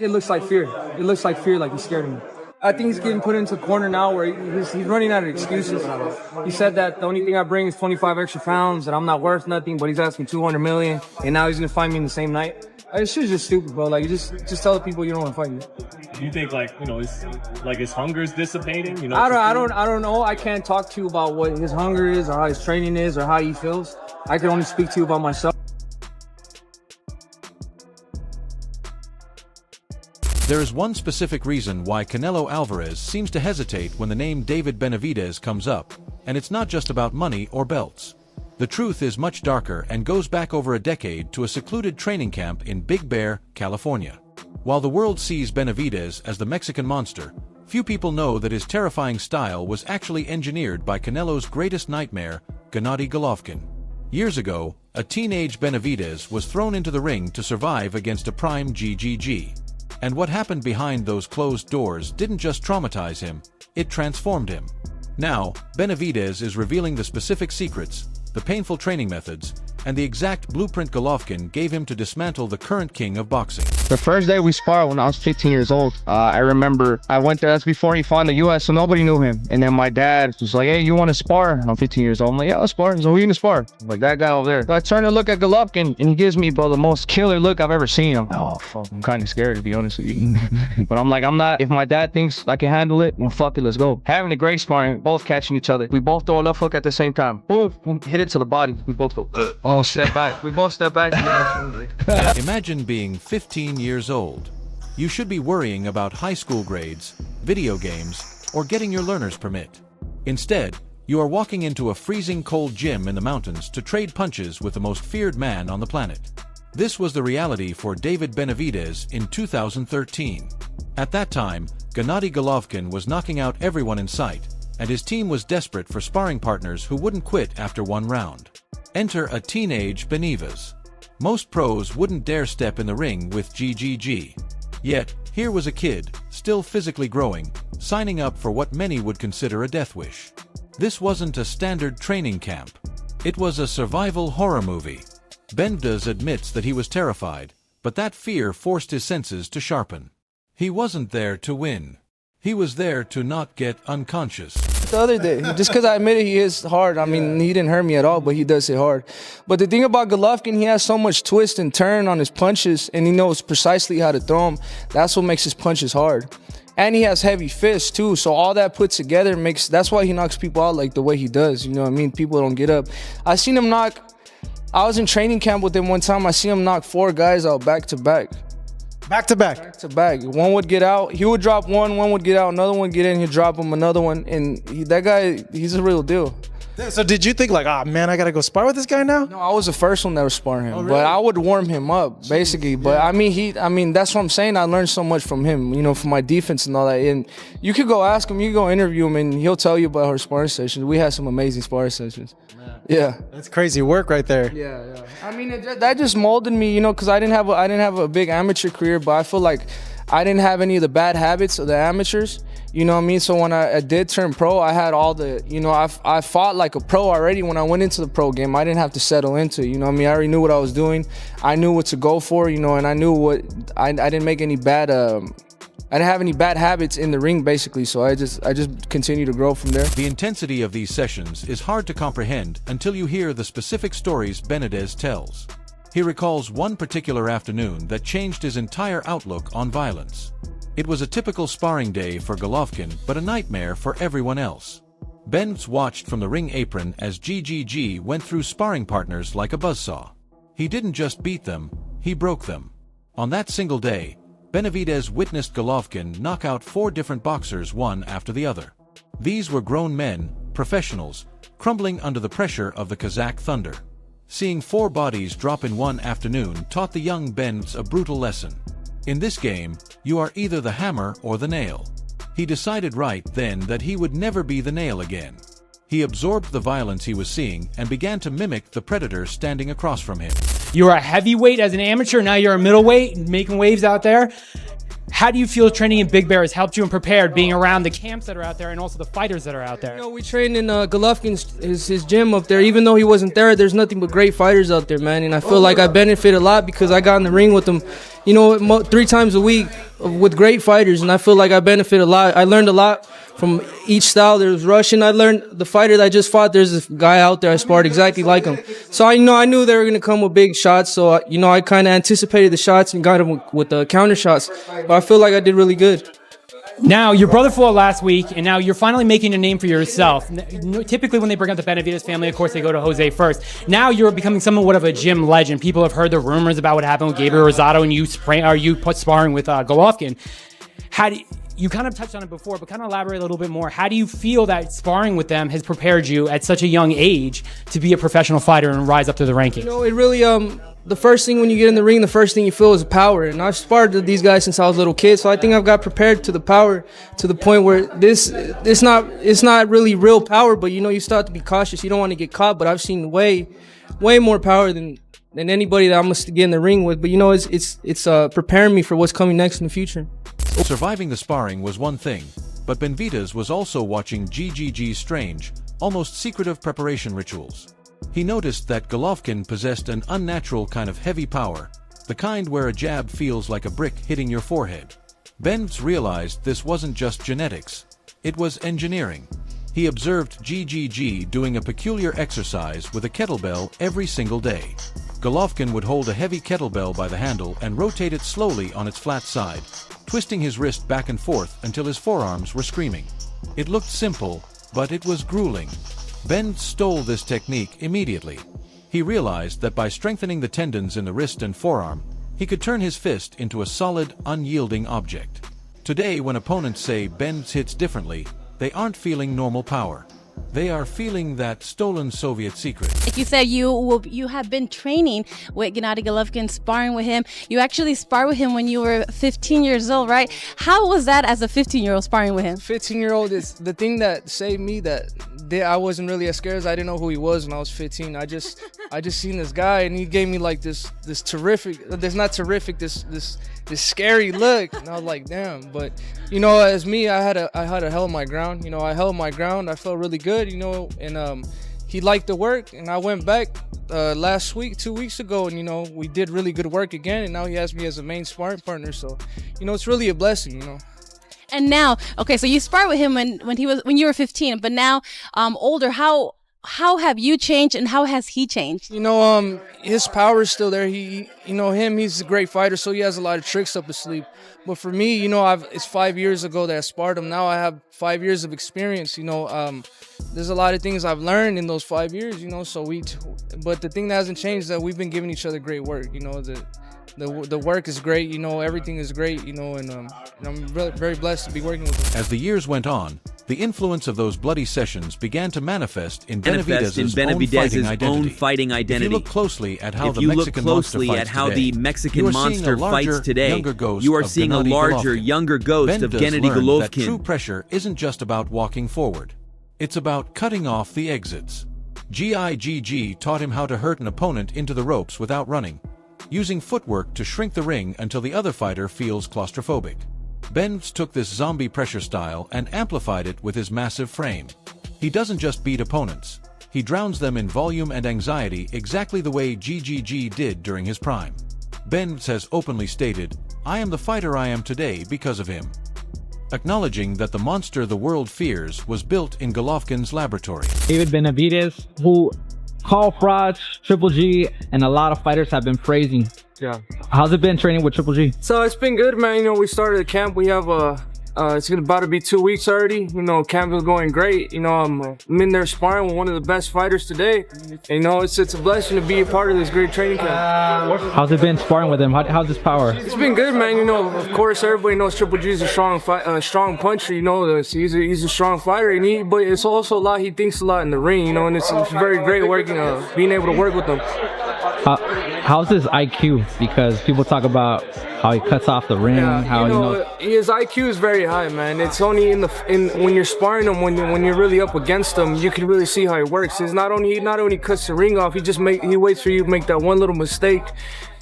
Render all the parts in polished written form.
It looks like fear. It looks like fear, like he's scared of me. I think he's getting put into a corner now where he's running out of excuses. He said that the only thing I bring is 25 extra pounds, and I'm not worth nothing, but he's asking 200 million, and now he's going to fight me in the same night. This shit's just stupid, bro. Like, you just tell the people you don't want to fight me. Do you think, like, you know, his hunger is dissipating? You know, I don't know. I can't talk to you about what his hunger is or how his training is or how he feels. I can only speak to you about myself. There is one specific reason why Canelo Alvarez seems to hesitate when the name DavidBenavidez comes up, and it's not just about money or belts. The truth is much darker and goes back over a decade to a secluded training camp in Big Bear, California. While the world sees Benavidez as the Mexican monster, few people know that his terrifying style was actually engineered by Canelo's greatest nightmare, Gennady Golovkin. Years ago, a teenage Benavidez was thrown into the ring to survive against a prime GGG. And what happened behind those closed doors didn't just traumatize him, it transformed him. Now, Benavidez is revealing the specific secrets, the painful training methods, and the exact blueprint Golovkin gave him to dismantle the current king of boxing. The first day we sparred when I was 15 years old, I remember I went there, that's before he fought in the U.S., so nobody knew him. And then my dad was like, hey, you want to spar? And I'm 15 years old. I'm like, yeah, I'll spar. So who you gonna spar? I'm like, that guy over there. So I turn to look at Golovkin, and he gives me, bro, the most killer look I've ever seen. I'm like, oh, fuck, I'm kind of scared, to be honest with you. But I'm like, I'm not, if my dad thinks I can handle it, well, fuck it, let's go. Having a great sparring, both catching each other. We both throw a left hook at the same time. Boom, hit it to the body. We both go, oh, step back. We both step back. Imagine being 15 years old. You should be worrying about high school grades, video games, or getting your learner's permit. Instead, you are walking into a freezing cold gym in the mountains to trade punches with the most feared man on the planet. This was the reality for DavidBenavidez in 2013. At that time, Gennady Golovkin was knocking out everyone in sight, and his team was desperate for sparring partners who wouldn't quit after one round. Enter a teenage Benavidez. Most pros wouldn't dare step in the ring with GGG. Yet, here was a kid, still physically growing, signing up for what many would consider a death wish. This wasn't a standard training camp. It was a survival horror movie. Benavidez admits that he was terrified, but that fear forced his senses to sharpen. He wasn't there to win. He was there to not get unconscious. The other day, just because I admitted he is hard. I mean, he didn't hurt me at all, but he does hit hard. But the thing about Golovkin, he has so much twist and turn on his punches, and he knows precisely how to throw them. That's what makes his punches hard. And he has heavy fists, too, so all that put together makes, that's why he knocks people out like the way he does, you know what I mean? People don't get up. I seen him knock, I was in training camp with him one time, I seen him knock 4 guys out back to back. Back to back. Back to back. One would get out. He would drop one would get out. Another one would get in. He'd drop him. Another one. And that guy, he's a real deal. So did you think like, oh man, I gotta go spar with this guy now? No, I was the first one that was sparring him. Oh, really? But I would warm him up, basically. But I mean, that's what I'm saying. I learned so much from him, you know, from my defense and all that. And you could go ask him, you could go interview him, and he'll tell you about our sparring sessions. We had some amazing sparring sessions. Yeah. That's crazy work right there. Yeah. I mean, that just molded me, you know, because I didn't have a big amateur career, but I feel like I didn't have any of the bad habits of the amateurs. You know what I mean? So when I did turn pro, I had all the, you know, I fought like a pro already when I went into the pro game. I didn't have to settle into, you know what I mean? I already knew what I was doing. I knew what to go for, you know, and I knew what, I didn't make any bad, I didn't have any bad habits in the ring, basically, so I just continue to grow from there. The intensity of these sessions is hard to comprehend until you hear the specific stories Benavidez tells. He recalls one particular afternoon that changed his entire outlook on violence. It was a typical sparring day for Golovkin, but a nightmare for everyone else. Benavidez watched from the ring apron as GGG went through sparring partners like a buzzsaw. He didn't just beat them, he broke them. On that single day, Benavidez witnessed Golovkin knock out 4 different boxers one after the other. These were grown men, professionals, crumbling under the pressure of the Kazakh Thunder. Seeing 4 bodies drop in one afternoon taught the young Benavidez a brutal lesson. In this game, you are either the hammer or the nail. He decided right then that he would never be the nail again. He absorbed the violence he was seeing and began to mimic the predator standing across from him. You were a heavyweight as an amateur, now you're a middleweight, making waves out there. How do you feel training in Big Bear has helped you and prepared, being around the camps that are out there and also the fighters that are out there? You know, we trained in Golovkin's his gym up there. Even though he wasn't there, there's nothing but great fighters out there, man. And I feel like I benefit a lot because I got in the ring with him. 3 times a week with great fighters, and I feel like I benefit a lot. I learned a lot from each style. There's Russian. I learned the fighter that I just fought. There's this guy out there I sparred exactly like him. So I knew they were gonna come with big shots. So I kind of anticipated the shots and got them with the counter shots. But I feel like I did really good. Now, your brother fought last week, and now you're finally making a name for yourself. Typically, when they bring up the Benavidez family, of course, they go to Jose first. Now you're becoming somewhat of a gym legend. People have heard the rumors about what happened with Gabriel Rosado and you sparring with Golovkin. You kind of touched on it before, but kind of elaborate a little bit more. How do you feel that sparring with them has prepared you at such a young age to be a professional fighter and rise up to the rankings? It really, the first thing when you get in the ring, the first thing you feel is power. And I've sparred with these guys since I was a little kid, so I think I've got prepared to the power to the point where it's not really real power, but you still have to be cautious. You don't want to get caught, but I've seen way more power than anybody that I must get in the ring with. But it's preparing me for what's coming next in the future. Surviving the sparring was one thing, but Benavidez was also watching GGG's strange, almost secretive preparation rituals. He noticed that Golovkin possessed an unnatural kind of heavy power, the kind where a jab feels like a brick hitting your forehead. Benavidez realized this wasn't just genetics, it was engineering. He observed GGG doing a peculiar exercise with a kettlebell every single day. Golovkin would hold a heavy kettlebell by the handle and rotate it slowly on its flat side, twisting his wrist back and forth until his forearms were screaming. It looked simple, but it was grueling. Ben stole this technique immediately. He realized that by strengthening the tendons in the wrist and forearm, he could turn his fist into a solid, unyielding object. Today, when opponents say Ben hits differently, they aren't feeling normal power. They are feeling that stolen Soviet secret. Like you said, you have been training with Gennady Golovkin, sparring with him. You actually sparred with him when you were 15 years old, right? How was that as a 15-year-old sparring with him? 15-year-old is the thing that saved me. I wasn't really as scared as I didn't know who he was when I was 15. I just seen this guy and he gave me like this scary look, and I was like, damn. But as me, I had to held my ground. I held my ground. I felt really good, and he liked the work, and I went back last week, 2 weeks ago, and we did really good work again, and now he has me as a main sparring partner. So it's really a blessing. And now, okay, so you sparred with him when you were 15, but now older. How have you changed, and how has he changed? His power is still there. He's a great fighter, so he has a lot of tricks up his sleeve. But for me, it's 5 years ago that I sparred him. Now I have 5 years of experience. There's a lot of things I've learned in those 5 years. But the thing that hasn't changed is that we've been giving each other great work. The work is great. Everything is great. And I'm really, very blessed to be working with him. As the years went on, the influence of those bloody sessions began to manifest in Benavidez's own fighting identity. If you look closely at how the Mexican monster fights today, you are seeing a larger, younger ghost of Gennady Golovkin. True pressure isn't just about walking forward. It's about cutting off the exits. GGG taught him how to hurt an opponent into the ropes without running, using footwork to shrink the ring until the other fighter feels claustrophobic. Benavidez took this zombie pressure style and amplified it with his massive frame. He doesn't just beat opponents, he drowns them in volume and anxiety exactly the way GGG did during his prime. Benavidez has openly stated, "I am the fighter I am today because of him," acknowledging that the monster the world fears was built in Golovkin's laboratory. DavidBenavidez, who Call Frauds, Triple G, and a lot of fighters have been praising. Yeah. How's it been training with Triple G? So it's been good, man. We started the camp. We have it's about to be 2 weeks already. Camp is going great. I'm in there sparring with one of the best fighters today. And, it's a blessing to be a part of this great training camp. How's it been sparring with him? How's his power? It's been good, man. Of course, everybody knows Triple G is a strong puncher. He's a strong fighter, but it's also a lot. He thinks a lot in the ring, and it's very great working, being able to work with him. How's his IQ? Because people talk about how he cuts off the ring. His IQ is very high, man. It's only when you're sparring him, when you're really up against him, you can really see how he works. It's not only cuts the ring off, he waits for you to make that one little mistake,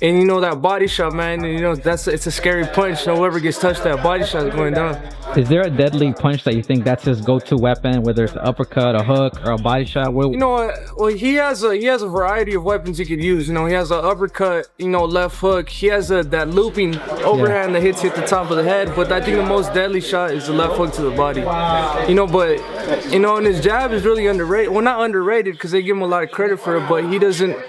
and that body shot, man. And it's a scary punch. Whoever gets touched, that body shot is going down. Is there a deadly punch that you think that's his go-to weapon, whether it's an uppercut, a hook, or a body shot? You know what? Well, he has a variety of weapons he could use. You know, he has an uppercut, you know, left hook. He has that looping overhand that hits you at the top of the head. But I think the most deadly shot is the left hook to the body. You know, but you know, and his jab is really underrated. Well, not underrated because they give him a lot of credit for it, but he doesn't. He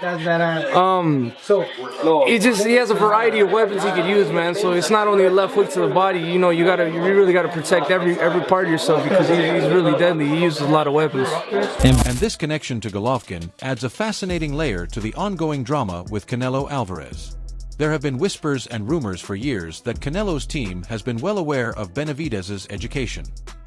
has a variety of weapons he could use, man. So it's not only a left hook to the body. You know, you really gotta protect every part of yourself because he's really deadly. He uses a lot of weapons. And this connection to Golovkin adds a fascinating layer to the ongoing drama with Canelo Alvarez. There have been whispers and rumors for years that Canelo's team has been well aware of Benavidez's education.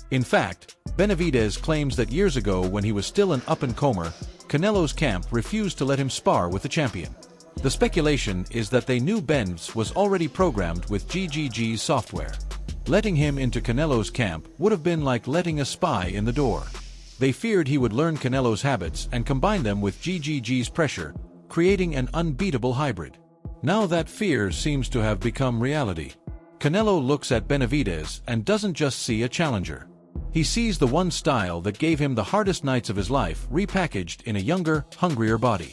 In fact, Benavidez claims that years ago when he was still an up-and-comer, Canelo's camp refused to let him spar with the champion. The speculation is that they knew Benz was already programmed with GGG's software. Letting him into Canelo's camp would have been like letting a spy in the door. They feared he would learn Canelo's habits and combine them with GGG's pressure, creating an unbeatable hybrid. Now that fear seems to have become reality. Canelo looks at Benavidez and doesn't just see a challenger. He sees the one style that gave him the hardest nights of his life repackaged in a younger, hungrier body.